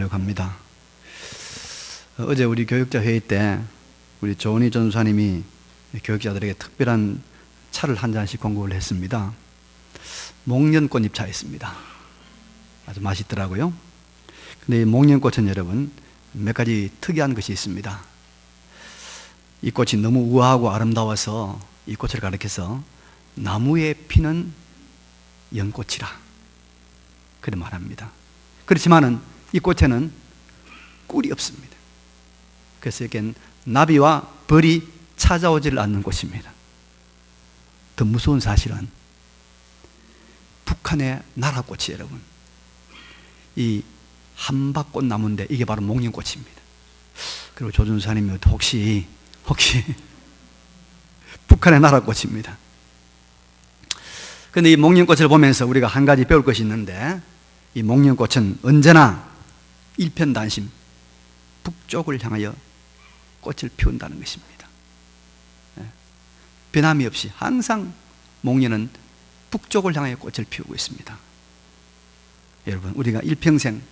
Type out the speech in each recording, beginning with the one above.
나누려고 합니다. 어제 우리 교육자 회의 때 우리 조은희 전수사님이 교육자들에게 특별한 차를 한 잔씩 공급을 했습니다. 목련꽃 잎차였습니다. 아주 맛있더라고요. 근데 이 목련꽃은 여러분 몇 가지 특이한 것이 있습니다. 이 꽃이 너무 우아하고 아름다워서 이 꽃을 가리켜서 나무에 피는 연꽃이라 그렇게 말합니다. 그렇지만은 이 꽃에는 꿀이 없습니다. 그래서 이게 나비와 벌이 찾아오지를 않는 곳입니다. 더 무서운 사실은 북한의 나라꽃이 여러분 이 함박꽃 나무인데 이게 바로 목련꽃입니다. 그리고 조준사님이 혹시 북한의 나라꽃입니다. 그런데 이 목련꽃을 보면서 우리가 한 가지 배울 것이 있는데 이 목련꽃은 언제나 일편단심 북쪽을 향하여 꽃을 피운다는 것입니다. 변함이 없이 항상 목련은 북쪽을 향하여 꽃을 피우고 있습니다. 여러분 우리가 일평생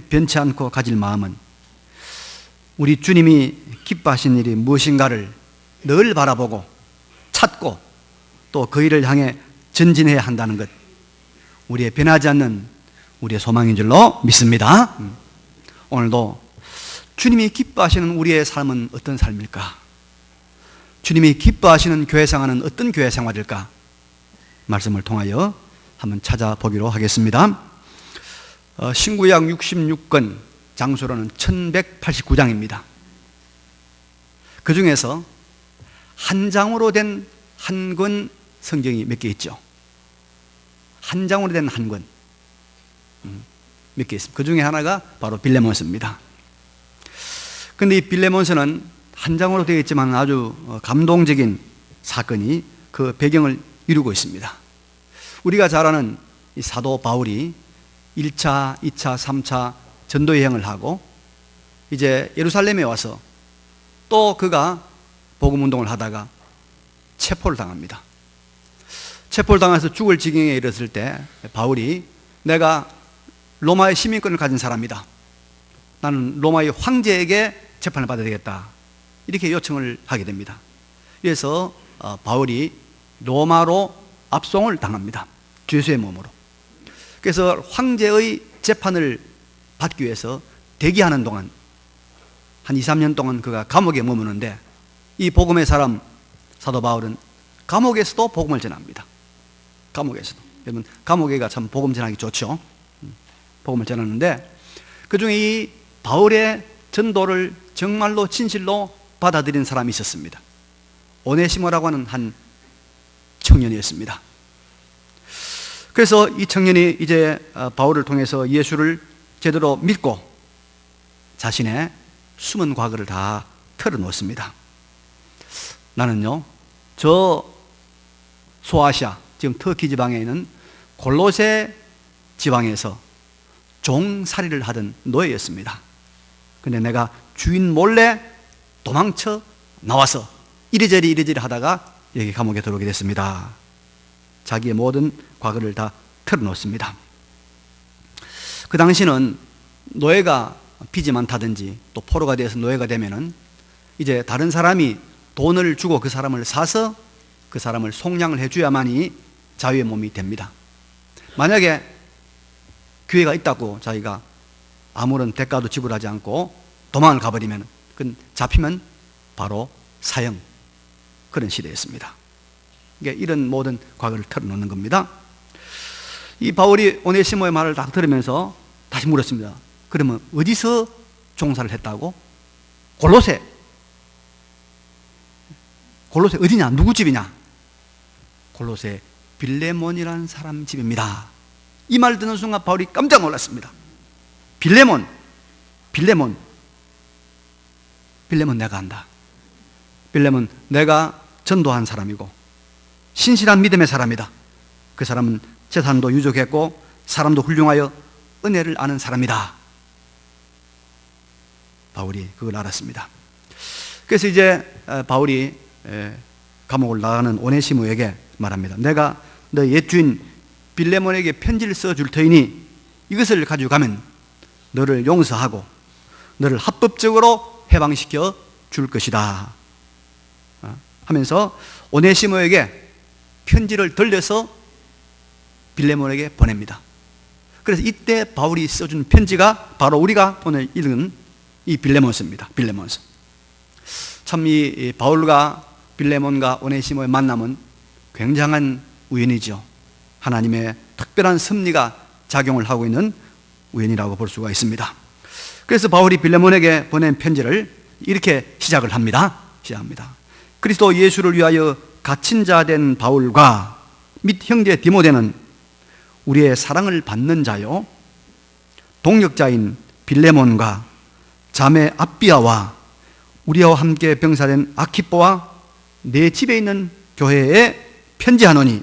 변치 않고 가질 마음은 우리 주님이 기뻐하신 일이 무엇인가를 늘 바라보고 찾고 또 그 일을 향해 전진해야 한다는 것, 우리의 변하지 않는 우리의 소망인 줄로 믿습니다. 오늘도 주님이 기뻐하시는 우리의 삶은 어떤 삶일까? 주님이 기뻐하시는 교회 생활은 어떤 교회 생활일까? 말씀을 통하여 한번 찾아보기로 하겠습니다. 신구약 66권 장수로는 1189장입니다. 그 중에서 한 장으로 된 한 권 성경이 몇 개 있죠. 한 장으로 된 한 권 몇 개 있습니다. 그 중에 하나가 바로 빌레몬서입니다. 그런데 이 빌레몬서는 한 장으로 되어 있지만 아주 감동적인 사건이 그 배경을 이루고 있습니다. 우리가 잘 아는 이 사도 바울이 1차, 2차, 3차 전도 여행을 하고 이제 예루살렘에 와서 또 그가 복음 운동을 하다가 체포를 당합니다. 체포를 당해서 죽을 지경에 이르렀을 때 바울이 내가 로마의 시민권을 가진 사람이다. 나는 로마의 황제에게 재판을 받아야 되겠다. 이렇게 요청을 하게 됩니다. 그래서 바울이 로마로 압송을 당합니다. 죄수의 몸으로. 그래서 황제의 재판을 받기 위해서 대기하는 동안 한 2, 3년 동안 그가 감옥에 머무는데 이 복음의 사람 사도 바울은 감옥에서도 복음을 전합니다. 감옥에서도. 여러분 감옥에가 참 복음 전하기 좋죠. 복음을 전하는데 그 중에 이 바울의 전도를 정말로 진실로 받아들인 사람이 있었습니다. 오네시모라고 하는 한 청년이었습니다. 그래서 이 청년이 이제 바울을 통해서 예수를 제대로 믿고 자신의 숨은 과거를 다 털어놓습니다. 나는요, 저 소아시아, 지금 터키 지방에 있는 골로새 지방에서 종살이를 하던 노예였습니다. 근데 내가 주인 몰래 도망쳐 나와서 이리저리 하다가 여기 감옥에 들어오게 됐습니다. 자기의 모든 과거를 다 털어놓습니다. 그 당시는 노예가 빚이 많다든지 또 포로가 되어서 노예가 되면은 이제 다른 사람이 돈을 주고 그 사람을 사서 그 사람을 속량을 해줘야만이 자유의 몸이 됩니다. 만약에 기회가 있다고 자기가 아무런 대가도 지불하지 않고 도망을 가버리면 그건 잡히면 바로 사형, 그런 시대였습니다. 그러니까 이런 모든 과거를 털어놓는 겁니다. 이 바울이 오네시모의 말을 다 들으면서 다시 물었습니다. 그러면 어디서 종사를 했다고? 골로새 어디냐? 누구 집이냐? 골로새 빌레몬이라는 사람 집입니다. 이 말 듣는 순간 바울이 깜짝 놀랐습니다. 빌레몬 내가 안다. 빌레몬 내가 전도한 사람이고 신실한 믿음의 사람이다. 그 사람은 재산도 유족했고 사람도 훌륭하여 은혜를 아는 사람이다. 바울이 그걸 알았습니다. 그래서 이제 바울이 감옥을 나가는 오네시모에게 말합니다. 너 옛 주인 빌레몬에게 편지를 써줄 터이니 이것을 가지고 가면 너를 용서하고 너를 합법적으로 해방시켜 줄 것이다 하면서 오네시모에게 편지를 돌려서 빌레몬에게 보냅니다. 그래서 이때 바울이 써준 편지가 바로 우리가 오늘 읽은 이 빌레몬서입니다. 빌레몬서. 참 이 바울과 빌레몬과 오네시모의 만남은 굉장한 우연이죠. 하나님의 특별한 섭리가 작용을 하고 있는 우연이라고 볼 수가 있습니다. 그래서 바울이 빌레몬에게 보낸 편지를 이렇게 시작을 합니다. 그리스도 예수를 위하여 갇힌 자 된 바울과 및 형제 디모데는 우리의 사랑을 받는 자요 동역자인 빌레몬과 자매 아비아와 우리와 함께 병사된 아키뽀와 내 집에 있는 교회에 편지하노니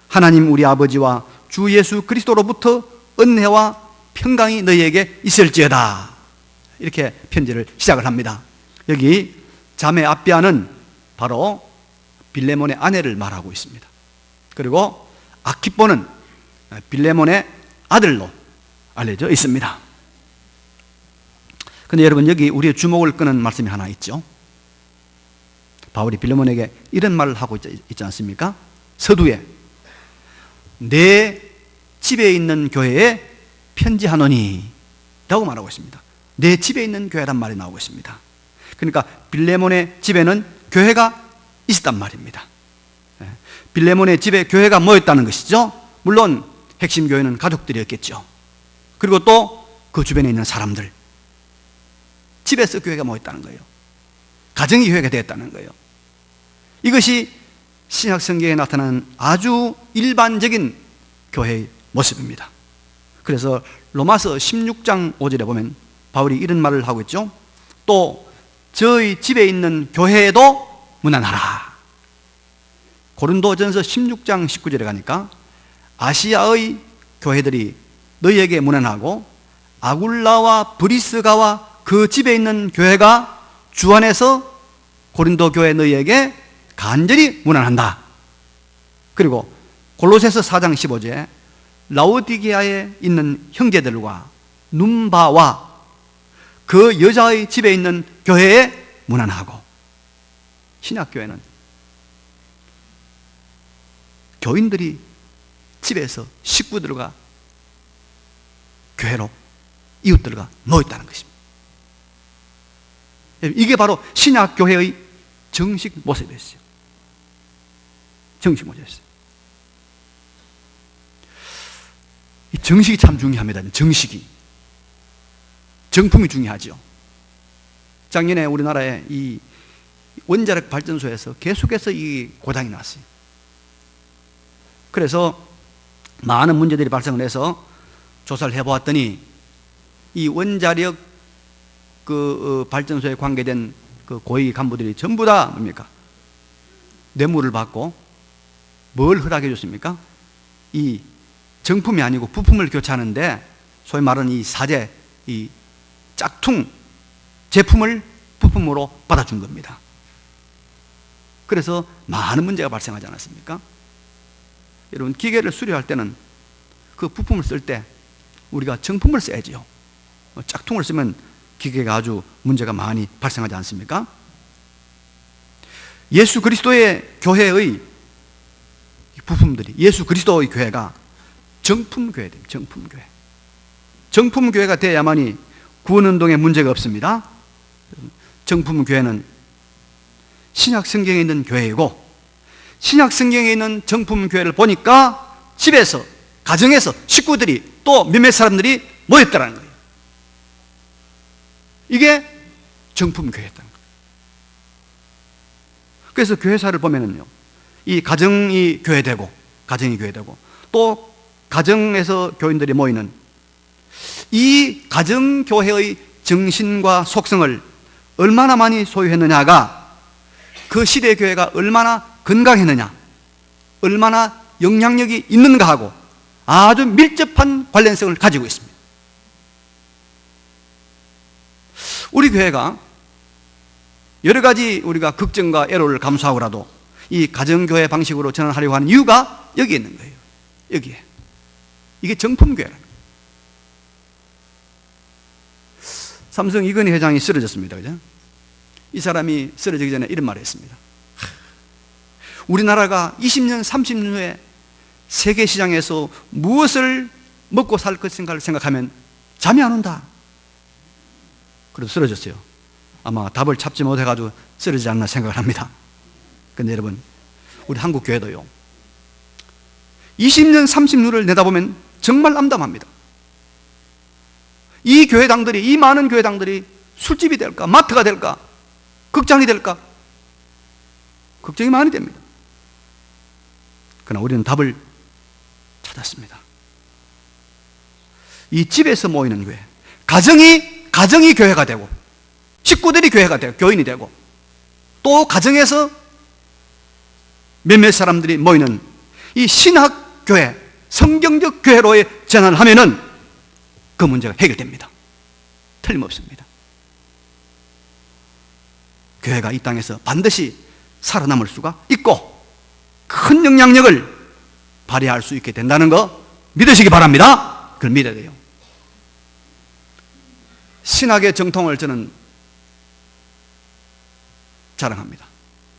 하나님 우리 아버지와 주 예수 그리스도로부터 은혜와 평강이 너희에게 있을지어다. 이렇게 편지를 시작을 합니다. 여기 자매 아비아는 바로 빌레몬의 아내를 말하고 있습니다. 그리고 아키뽀는 빌레몬의 아들로 알려져 있습니다. 그런데 여러분 여기 우리의 주목을 끄는 말씀이 하나 있죠. 바울이 빌레몬에게 이런 말을 하고 있지 않습니까? 서두에 내 집에 있는 교회에 편지하노니 라고 말하고 있습니다. 내 집에 있는 교회란 말이 나오고 있습니다. 그러니까 빌레몬의 집에는 교회가 있었단 말입니다. 빌레몬의 집에 교회가 모였다는 것이죠. 물론 핵심 교회는 가족들이었겠죠. 그리고 또 그 주변에 있는 사람들, 집에서 교회가 모였다는 거예요. 가정이 교회가 되었다는 거예요. 이것이 신약 성경에 나타나는 아주 일반적인 교회의 모습입니다. 그래서 로마서 16장 5절에 보면 바울이 이런 말을 하고 있죠. 또 저희 집에 있는 교회에도 문안하라. 고린도전서 16장 19절에 가니까 아시아의 교회들이 너희에게 문안하고 아굴라와 브리스가와 그 집에 있는 교회가 주 안에서 고린도 교회 너희에게 간절히 문안한다. 그리고 골로새서 4장 15절에 라오디게아에 있는 형제들과 눈바와 그 여자의 집에 있는 교회에 문안하고. 신약교회는 교인들이 집에서 식구들과 교회로 이웃들과 모였다는 것입니다. 이게 바로 신약교회의 정식 모습이었어요. 정식 모습이었어요. 이 정식이 참 중요합니다. 정식이. 정품이 중요하죠. 작년에 우리나라에 이 원자력 발전소에서 계속해서 이 고장이 났어요. 그래서 많은 문제들이 발생을 해서 조사를 해보았더니 이 원자력 발전소에 관계된 그 고위 간부들이 전부 다 뭡니까? 뇌물을 받고 뭘 허락해 줬습니까? 이 정품이 아니고 부품을 교체하는데 소위 말하는 이 사제, 이 짝퉁 제품을 부품으로 받아준 겁니다. 그래서 많은 문제가 발생하지 않았습니까? 여러분 기계를 수리할 때는 그 부품을 쓸 때 우리가 정품을 써야지요. 짝퉁을 쓰면 기계가 아주 문제가 많이 발생하지 않습니까? 예수 그리스도의 교회의 부품들이, 예수 그리스도의 교회가 정품교회 됩니다. 정품교회. 정품교회가 되어야만이 구원운동에 문제가 없습니다. 정품교회는 신약 성경에 있는 교회이고, 신약 성경에 있는 정품교회를 보니까 집에서, 가정에서 식구들이 또 몇몇 사람들이 모였다는 거예요. 이게 정품교회였다는 거예요. 그래서 교회사를 보면은요, 이 가정이 교회되고, 또 가정에서 교인들이 모이는 이 가정교회의 정신과 속성을 얼마나 많이 소유했느냐가 그 시대의 교회가 얼마나 건강했느냐, 얼마나 영향력이 있는가 하고 아주 밀접한 관련성을 가지고 있습니다. 우리 교회가 여러 가지 우리가 걱정과 애로를 감수하고라도 이 가정교회 방식으로 전환하려고 하는 이유가 여기에 있는 거예요. 여기에. 이게 정품교회라는 거예요. 삼성 이건희 회장이 쓰러졌습니다. 그죠? 이 사람이 쓰러지기 전에 이런 말을 했습니다. 우리나라가 20년, 30년 후에 세계 시장에서 무엇을 먹고 살 것인가를 생각하면 잠이 안 온다. 그래서 쓰러졌어요. 아마 답을 찾지 못해가지고 쓰러지지 않나 생각을 합니다. 근데 여러분, 우리 한국 교회도요, 20년, 30년 후를 내다보면 정말 암담합니다. 이 교회당들이, 이 많은 교회당들이 술집이 될까, 마트가 될까, 극장이 될까, 걱정이 많이 됩니다. 그러나 우리는 답을 찾았습니다. 이 집에서 모이는 교회, 가정이 교회가 되고, 식구들이 교회가 되고, 교인이 되고, 또 가정에서 몇몇 사람들이 모이는 이 신학교회, 성경적 교회로의 전환을 하면은 그 문제가 해결됩니다. 틀림없습니다. 교회가 이 땅에서 반드시 살아남을 수가 있고 큰 영향력을 발휘할 수 있게 된다는 거 믿으시기 바랍니다. 그걸 믿어야 돼요. 신학의 정통을 저는 자랑합니다.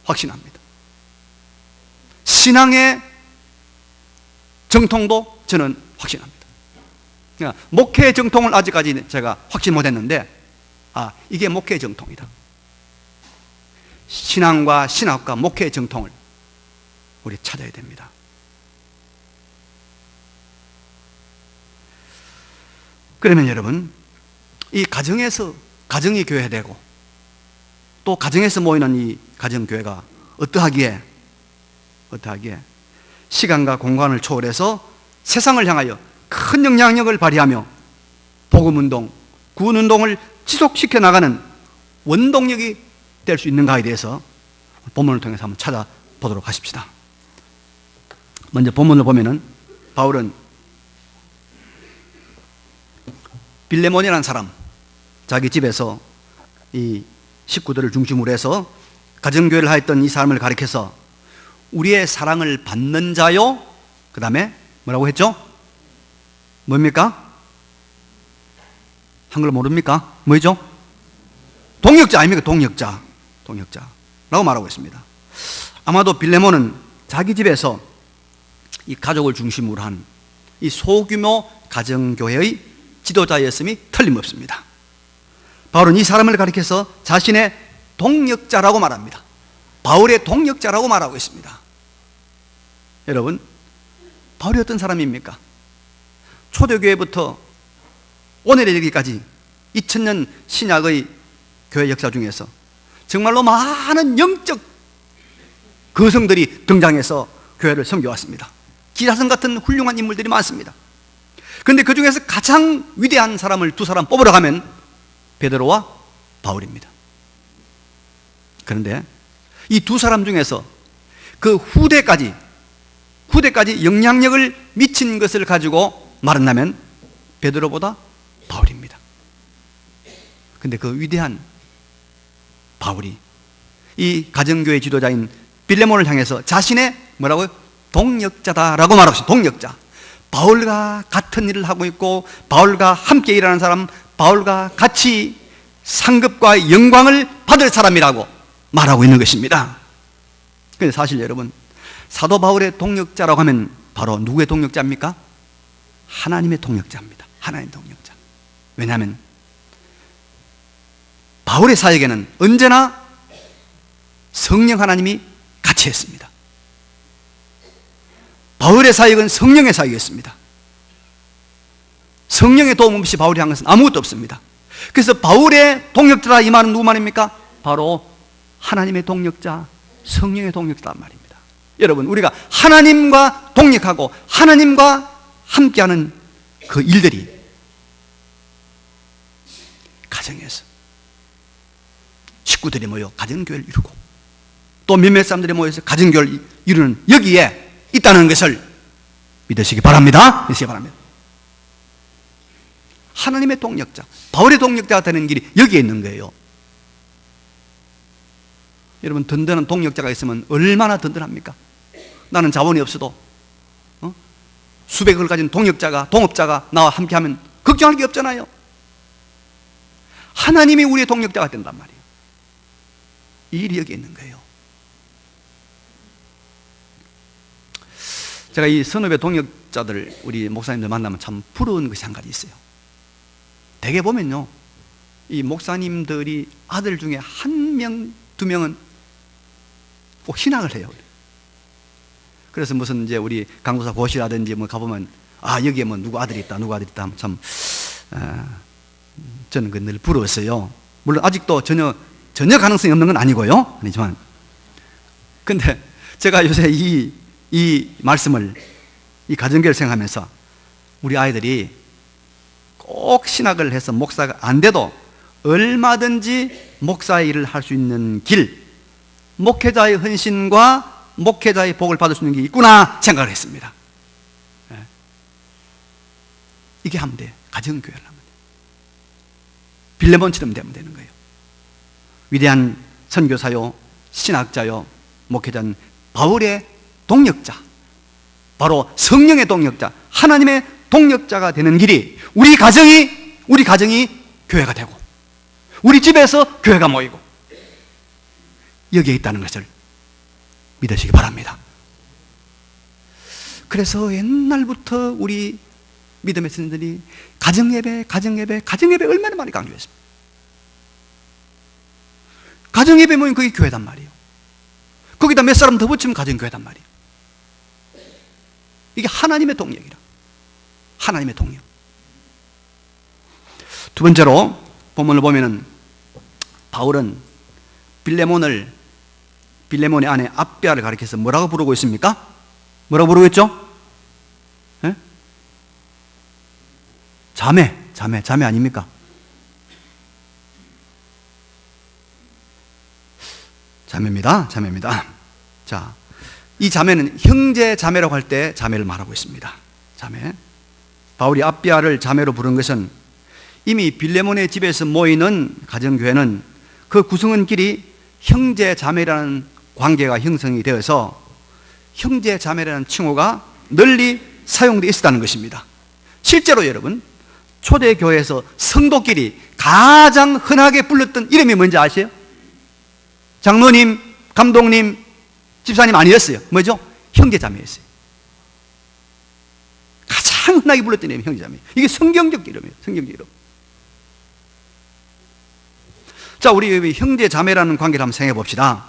확신합니다. 신앙의 정통도 저는 확신합니다. 그러니까 목회의 정통을 아직까지 제가 확신 못했는데, 이게 목회의 정통이다. 신앙과 신학과 목회의 정통을 우리 찾아야 됩니다. 그러면 여러분, 이 가정이 교회되고 또 가정에서 모이는 이 가정교회가 어떠하기에 시간과 공간을 초월해서 세상을 향하여 큰 영향력을 발휘하며 복음운동, 구원운동을 지속시켜 나가는 원동력이 될 수 있는가에 대해서 본문을 통해서 한번 찾아보도록 하십시다. 먼저 본문을 보면은 바울은 빌레몬이라는 사람, 자기 집에서 이 식구들을 중심으로 해서 가정교회를 하였던 이 사람을 가리켜서 우리의 사랑을 받는 자요, 그 다음에 뭐라고 했죠? 뭡니까? 한글 모릅니까? 뭐죠? 동역자 아닙니까? 동역자라고 말하고 있습니다. 아마도 빌레몬은 자기 집에서 이 가족을 중심으로 한 이 소규모 가정교회의 지도자였음이 틀림없습니다. 바울은 이 사람을 가리켜서 자신의 동역자라고 말합니다. 바울의 동역자라고 말하고 있습니다. 여러분, 바울이 어떤 사람입니까? 초대교회부터 오늘에 이르기까지 2000년 신약의 교회 역사 중에서 정말로 많은 영적 거성들이 등장해서 교회를 섬겨왔습니다. 기사성 같은 훌륭한 인물들이 많습니다. 그런데 그 중에서 가장 위대한 사람을 두 사람 뽑으러 가면 베드로와 바울입니다. 그런데 이 두 사람 중에서 그 후대까지 영향력을 미친 것을 가지고 말한다면 베드로보다 바울입니다. 그런데 그 위대한 바울이 이 가정교회 지도자인 빌레몬을 향해서 자신의 뭐라고요? 동역자다라고 말하고 있어요. 동역자. 바울과 같은 일을 하고 있고 바울과 함께 일하는 사람, 바울과 같이 상급과 영광을 받을 사람이라고 말하고 있는 것입니다. 그런데 사실 여러분, 사도 바울의 동역자라고 하면 바로 누구의 동역자입니까? 하나님의 동역자입니다. 하나님의 동역자. 왜냐하면 바울의 사역에는 언제나 성령 하나님이 같이 했습니다. 바울의 사역은 성령의 사역이었습니다. 성령의 도움 없이 바울이 한 것은 아무것도 없습니다. 그래서 바울의 동역자라 이 말은 누구 말입니까? 바로 하나님의 동역자, 성령의 동역자란 말입니다. 여러분, 우리가 하나님과 동역하고 하나님과 함께하는 그 일들이 가정에서 식구들이 모여 가정교회를 이루고 또 몇몇 사람들이 모여서 가정교회를 이루는 여기에 있다는 것을 믿으시기 바랍니다. 믿으시기 바랍니다. 하나님의 동역자, 바울의 동역자가 되는 길이 여기에 있는 거예요. 여러분, 든든한 동역자가 있으면 얼마나 든든합니까? 나는 자본이 없어도 수백을 가진 동역자가, 동업자가 나와 함께하면 걱정할 게 없잖아요. 하나님이 우리의 동력자가 된단 말이에요. 이 일이 여기 있는 거예요. 제가 이 선후배 동력자들 우리 목사님들 만나면 참 부러운 것이 한 가지 있어요. 대개 보면요, 이 목사님들이 아들 중에 한 명, 두 명은 꼭 신학을 해요. 그래서 무슨 이제 우리 강도사 고시라든지 뭐 가보면 여기에 뭐 누구 아들이 있다 하면 참 저는 그 늘 부러웠어요. 물론 아직도 전혀 가능성이 없는 건 아니고요. 아니지만 근데 제가 요새 이 말씀을 이 가정교회를 생각하면서 우리 아이들이 꼭 신학을 해서 목사가 안 돼도 얼마든지 목사의 일을 할 수 있는 길, 목회자의 헌신과 목회자의 복을 받을 수 있는 게 있구나 생각을 했습니다. 이게 하면 돼요. 가정교회를 하면 돼요. 빌레몬처럼 되면 되는 거예요. 위대한 선교사요, 신학자요, 목회자는 바울의 동력자, 바로 성령의 동력자, 하나님의 동력자가 되는 길이 우리 가정이 교회가 되고 우리 집에서 교회가 모이고 여기에 있다는 것을 믿으시기 바랍니다. 그래서 옛날부터 우리 믿음의 선생들이 가정예배 얼마나 많이 강조했습니다. 가정예배 모이면 그게 교회단 말이에요. 거기다 몇 사람 더 붙이면 가정교회단 말이에요. 이게 하나님의 동력이라. 하나님의 동력. 두 번째로 본문을 보면은 바울은 빌레몬의 아내 압비아를 가리켜서 뭐라고 부르고 있습니까? 뭐라고 부르고 있죠? 네? 자매 아닙니까? 자매입니다. 자, 이 자매는 형제 자매라고 할 때 자매를 말하고 있습니다. 자매. 바울이 압비아를 자매로 부른 것은 이미 빌레몬의 집에서 모이는 가정교회는 그 구성원끼리 형제 자매라는 관계가 형성이 되어서 형제 자매라는 칭호가 널리 사용되어 있었다는 것입니다. 실제로 여러분, 초대교회에서 성도끼리 가장 흔하게 불렀던 이름이 뭔지 아세요? 장로님, 감독님, 집사님 아니었어요. 뭐죠? 형제자매였어요. 가장 흔하게 불렀던 이름이 형제자매. 이게 성경적 이름이에요. 성경적 이름. 자, 우리 형제자매라는 관계를 한번 생각해 봅시다.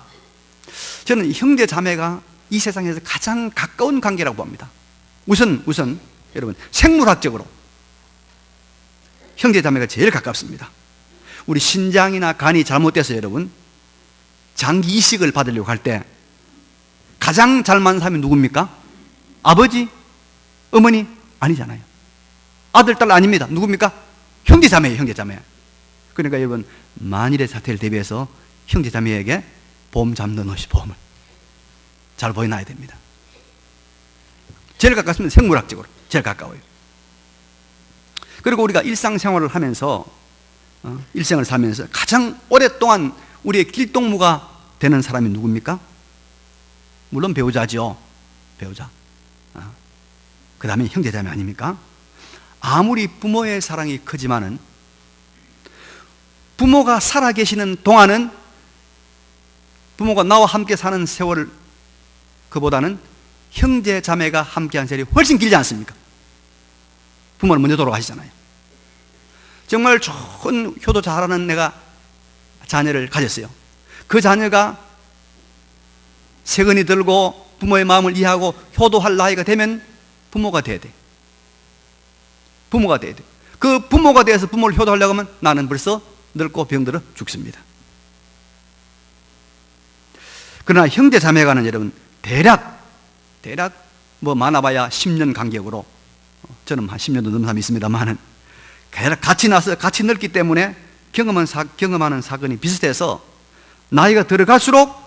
저는 형제자매가 이 세상에서 가장 가까운 관계라고 봅니다. 우선 여러분, 생물학적으로 형제자매가 제일 가깝습니다. 우리 신장이나 간이 잘못돼서 여러분 장기 이식을 받으려고 할 때 가장 잘 맞는 사람이 누굽니까? 아버지? 어머니? 아니잖아요. 아들, 딸 아닙니다. 누굽니까? 형제자매예요. 형제자매. 그러니까 여러분, 만일의 사태를 대비해서 형제자매에게 보험 잡는 것이 보험을 잘 보여놔야 됩니다. 제일 가깝습니다. 생물학적으로 제일 가까워요. 그리고 우리가 일상생활을 하면서 일생을 살면서 가장 오랫동안 우리의 길동무가 되는 사람이 누굽니까? 물론 배우자죠. 배우자. 그 다음에 형제자매 아닙니까? 아무리 부모의 사랑이 크지만은 부모가 살아계시는 동안은 부모가 나와 함께 사는 세월 그보다는 형제자매가 함께한 세월이 훨씬 길지 않습니까? 부모는 먼저 돌아가시잖아요. 정말 좋은 효도 잘하는 내가 자녀를 가졌어요. 그 자녀가 세근이 들고 부모의 마음을 이해하고 효도할 나이가 되면 부모가 돼야 돼. 부모가 돼야 돼. 그 부모가 돼서 부모를 효도하려고 하면 나는 벌써 늙고 병들어 죽습니다. 그러나 형제 자매가는 여러분 대략 뭐 많아봐야 10년 간격으로, 저는 한 10년도 넘는 사람이 있습니다만은 같이 나서 같이 늙기 때문에 경험하는 사건이 비슷해서 나이가 들어갈수록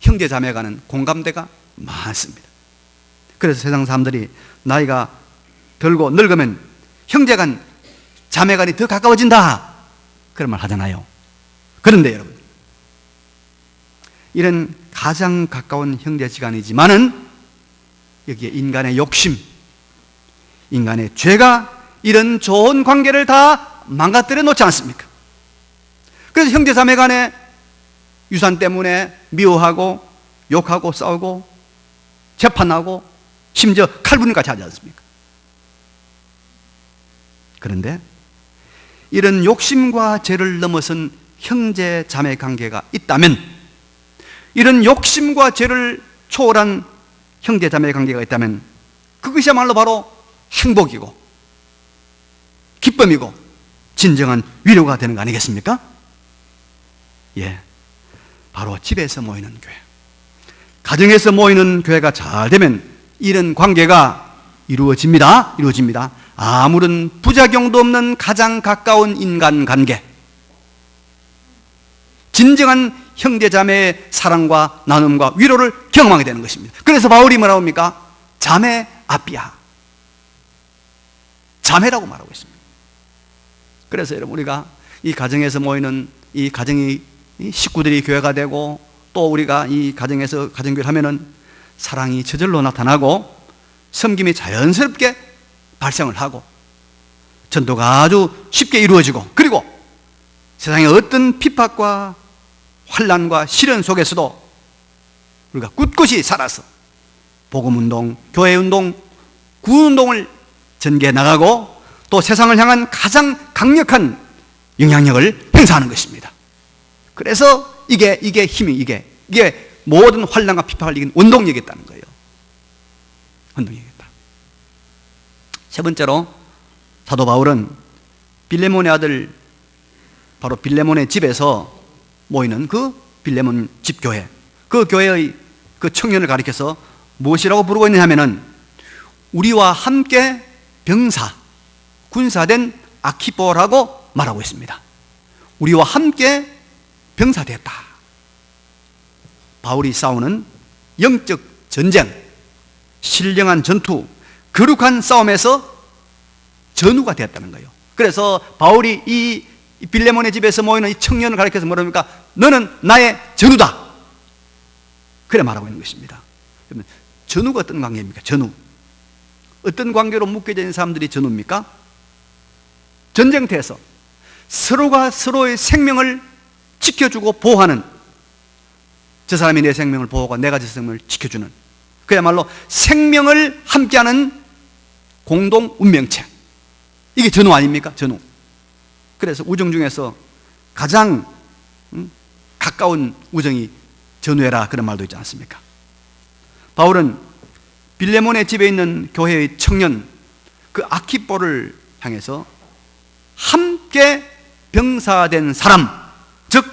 형제 자매가는 공감대가 많습니다. 그래서 세상 사람들이 나이가 들고 늙으면 형제간 자매간이 더 가까워진다 그런 말 하잖아요. 그런데 여러분, 이런 가장 가까운 형제지간이지만은 여기에 인간의 욕심, 인간의 죄가 이런 좋은 관계를 다 망가뜨려 놓지 않습니까? 그래서 형제 자매 간에 유산 때문에 미워하고 욕하고 싸우고 재판하고 심지어 칼분까지 하지 않습니까? 그런데 이런 욕심과 죄를 넘어선 형제 자매 관계가 있다면, 이런 욕심과 죄를 초월한 형제 자매 관계가 있다면 그것이야말로 바로 행복이고 기쁨이고 진정한 위로가 되는 거 아니겠습니까? 예, 바로 집에서 모이는 교회, 가정에서 모이는 교회가 잘 되면 이런 관계가 이루어집니다. 아무런 부작용도 없는 가장 가까운 인간관계, 진정한 형제자매의 사랑과 나눔과 위로를 경험하게 되는 것입니다. 그래서 바울이 뭐라고 합니까? 자매 아비아, 자매라고 말하고 있습니다. 그래서 여러분, 우리가 이 가정에서 모이는 이 가정이 식구들이 교회가 되고, 또 우리가 이 가정에서 가정교회를 하면은 사랑이 저절로 나타나고 섬김이 자연스럽게 발생을 하고 전도가 아주 쉽게 이루어지고, 그리고 세상의 어떤 핍박과 환난과 시련 속에서도 우리가 꿋꿋이 살아서 복음운동, 교회운동, 구운동을 전개해 나가고 또 세상을 향한 가장 강력한 영향력을 행사하는 것입니다. 그래서 이게 힘이, 이게 모든 환난과 핍박을 이긴 원동력이겠다는 거예요. 원동력이겠다. 세 번째로, 사도 바울은 빌레몬의 아들, 바로 빌레몬의 집에서 모이는 그 빌레몬 집교회, 그 교회의 그 청년을 가리켜서 무엇이라고 부르고 있느냐 하면은 우리와 함께 병사, 군사된 아키포라고 말하고 있습니다. 우리와 함께 병사되었다. 바울이 싸우는 영적 전쟁, 신령한 전투, 거룩한 싸움에서 전우가 되었다는 거예요. 그래서 바울이 이 빌레몬의 집에서 모이는 이 청년을 가리켜서 뭐랍니까? 너는 나의 전우다. 그래 말하고 있는 것입니다. 그러면 전우가 어떤 관계입니까? 전우. 어떤 관계로 묶여져 있는 사람들이 전우입니까? 전쟁터에서 서로가 서로의 생명을 지켜주고 보호하는, 저 사람이 내 생명을 보호하고 내가 저 생명을 지켜주는, 그야말로 생명을 함께하는 공동 운명체, 이게 전우 아닙니까? 전우. 그래서 우정 중에서 가장 가까운 우정이 전우애라, 그런 말도 있지 않습니까? 바울은 빌레몬의 집에 있는 교회의 청년 그 아키포를 향해서 함께 병사된 사람, 즉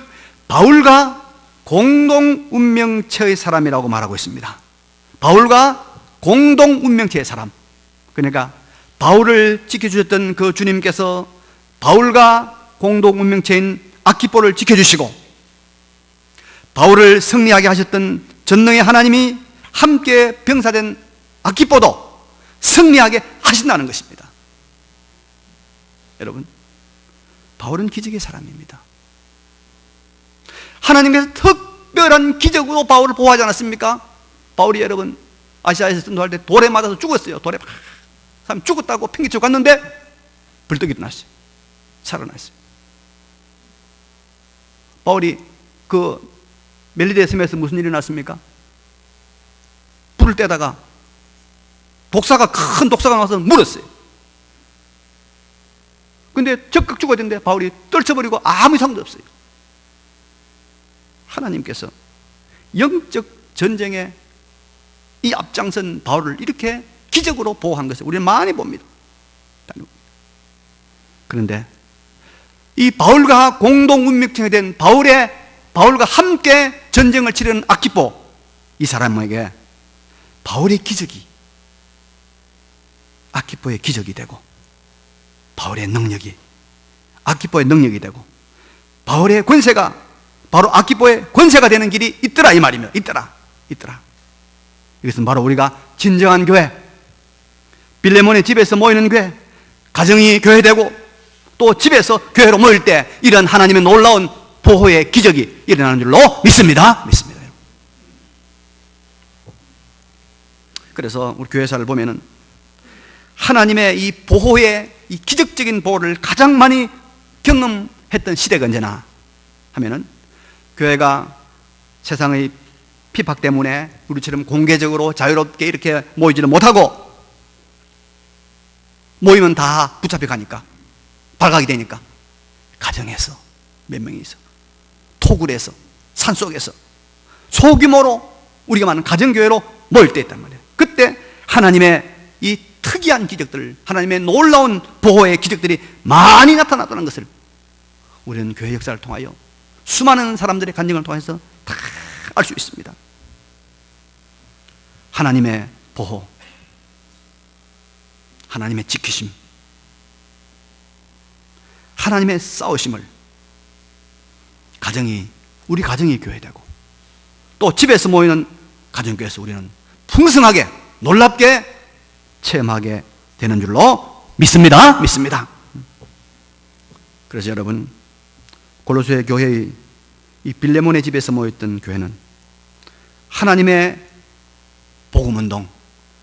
바울과 공동 운명체의 사람이라고 말하고 있습니다. 바울과 공동 운명체의 사람, 그러니까 바울을 지켜주셨던 그 주님께서 바울과 공동 운명체인 아키포를 지켜주시고, 바울을 승리하게 하셨던 전능의 하나님이 함께 병사된 아키포도 승리하게 하신다는 것입니다. 여러분, 바울은 기적의 사람입니다. 하나님께서 특별한 기적으로 바울을 보호하지 않았습니까? 바울이 여러분 아시아에서 전도할 때 돌에 맞아서 죽었어요. 돌에 사람 죽었다고 팽개치고 갔는데 불떡 일어났어요. 살아났어요. 바울이 그 멜리데 섬에서 무슨 일이 났습니까? 불을 떼다가 큰 독사가 나와서 물었어요. 근데 적극 죽어야 되는데 바울이 떨쳐버리고 아무 이상도 없어요. 하나님께서 영적 전쟁에 이 앞장선 바울을 이렇게 기적으로 보호한 것을 우리는 많이 봅니다. 그런데 이 바울과 공동 운명체가 된 바울과 함께 전쟁을 치르는 아키포, 이 사람에게 바울의 기적이 아키포의 기적이 되고, 바울의 능력이 아키포의 능력이 되고, 바울의 권세가 바로 아키포의 권세가 되는 길이 있더라, 이 말이며. 있더라. 이것은 바로 우리가 진정한 교회, 빌레몬의 집에서 모이는 교회, 가정이 교회되고 또 집에서 교회로 모일 때 이런 하나님의 놀라운 보호의 기적이 일어나는 줄로 믿습니다. 그래서 우리 교회사를 보면은 하나님의 이 보호의, 이 기적적인 보호를 가장 많이 경험했던 시대가 언제나 하면은 교회가 세상의 핍박 때문에 우리처럼 공개적으로 자유롭게 이렇게 모이지를 못하고 모이면 다 붙잡혀 가니까 발각이 되니까 가정에서 몇 명이서 토굴에서 산속에서 소규모로 우리가 많은 가정교회로 모일 때 있단 말이에요. 그때 하나님의 이 특이한 기적들, 하나님의 놀라운 보호의 기적들이 많이 나타났다는 것을 우리는 교회 역사를 통하여 수많은 사람들의 간증을 통해서 다 알 수 있습니다. 하나님의 보호, 하나님의 지키심, 하나님의 싸우심을 우리 가정이 교회되고 또 집에서 모이는 가정교회에서 우리는 풍성하게 놀랍게 체험하게 되는 줄로 믿습니다. 그래서 여러분, 골로새 교회의 이 빌레몬의 집에서 모였던 교회는 하나님의 복음운동,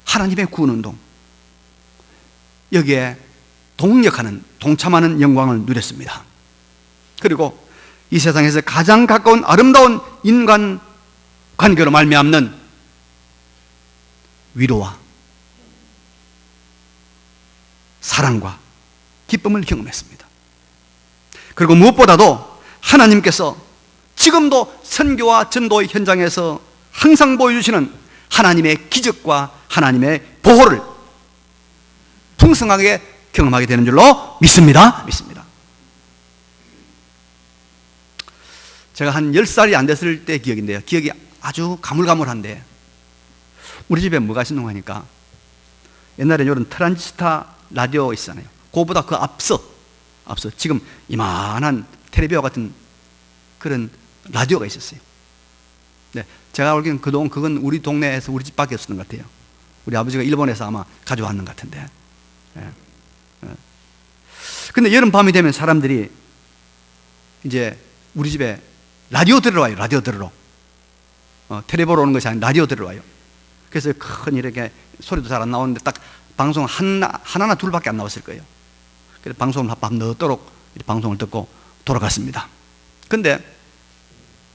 하나님의 구원운동, 여기에 동참하는 영광을 누렸습니다. 그리고 이 세상에서 가장 가까운 아름다운 인간 관계로 말미암는 위로와 사랑과 기쁨을 경험했습니다. 그리고 무엇보다도 하나님께서 지금도 선교와 전도의 현장에서 항상 보여주시는 하나님의 기적과 하나님의 보호를 풍성하게 경험하게 되는 줄로 믿습니다. 제가 한 10살이 안 됐을 때 기억인데요, 기억이 아주 가물가물한데 우리 집에 뭐가 있었는가 하니까 옛날에 이런 트란지스타 라디오 있잖아요. 그거보다 그 앞서 지금 이만한 텔레비전 같은 그런 라디오가 있었어요. 네, 제가 알기로는 그동안 그건 우리 동네에서 우리 집밖에 없었던 것 같아요. 우리 아버지가 일본에서 아마 가져왔는 것 같은데. 근데 여름밤이 되면 사람들이 이제 우리 집에 라디오 들으러 와요. 라디오 들으러. 텔레 보러 오는 것이 아니라 라디오 들으러 와요. 그래서 큰 이렇게 소리도 잘 안 나오는데 딱 방송 하나나 둘밖에 안 나왔을 거예요. 그래서 방송을 밤 늦도록 방송을 듣고 돌아갔습니다. 근데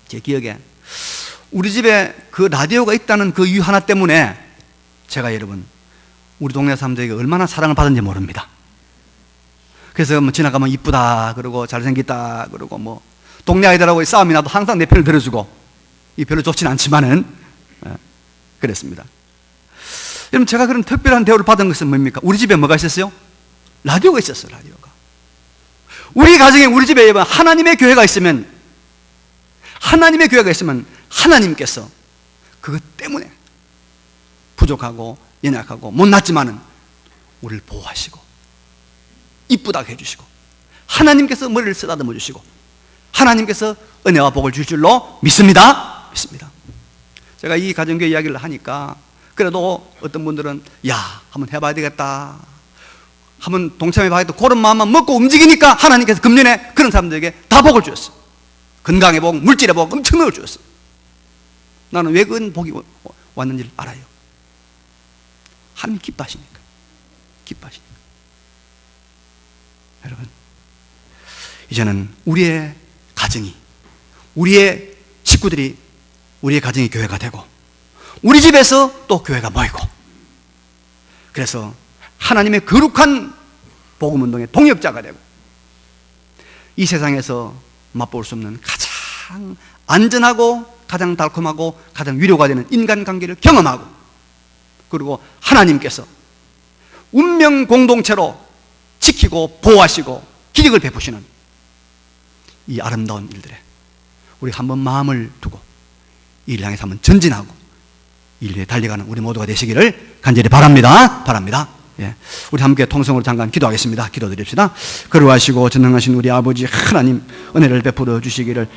제 기억에 우리 집에 그 라디오가 있다는 그 이유 하나 때문에 제가 여러분 우리 동네 사람들에게 얼마나 사랑을 받은지 모릅니다. 그래서 뭐 지나가면 이쁘다 그러고 잘생겼다 그러고 뭐 동네 아이들하고 싸움이 나도 항상 내 편을 들어주고 이 별로 좋진 않지만은 그랬습니다. 여러분, 제가 그런 특별한 대우를 받은 것은 뭡니까? 우리 집에 뭐가 있었어요? 라디오가 있었어요. 라디오가. 우리 가정에 우리 집에 하나님의 교회가 있으면 하나님께서 그것 때문에 부족하고 연약하고 못났지만은 우리를 보호하시고 이쁘다고 해주시고 하나님께서 머리를 쓰다듬어 주시고 하나님께서 은혜와 복을 주실 줄로 믿습니다. 제가 이 가정교회 이야기를 하니까 그래도 어떤 분들은 야, 한번 해봐야 되겠다, 한번 동참해봐야겠다, 그런 마음만 먹고 움직이니까 하나님께서 금년에 그런 사람들에게 다 복을 주셨어요. 건강의 복, 물질의 복 엄청나게 주셨어요. 나는 왜 그런 복이 왔는지를 알아요. 하나님 기뻐하시니까. 여러분, 이제는 우리의 가정이, 우리의 식구들이 우리의 가정이 교회가 되고 우리 집에서 또 교회가 모이고, 그래서 하나님의 거룩한 복음운동의 동역자가 되고 이 세상에서 맛볼 수 없는 가장 안전하고 가장 달콤하고 가장 위로가 되는 인간관계를 경험하고, 그리고 하나님께서 운명 공동체로 지키고 보호하시고 기적을 베푸시는 이 아름다운 일들에 우리 한번 마음을 두고 이 일을 향해서 한번 전진하고 이 일에 달려가는 우리 모두가 되시기를 간절히 바랍니다. 예. 우리 함께 통성으로 잠깐 기도하겠습니다. 기도드립시다. 거룩하시고 전능하신 우리 아버지 하나님, 은혜를 베풀어 주시기를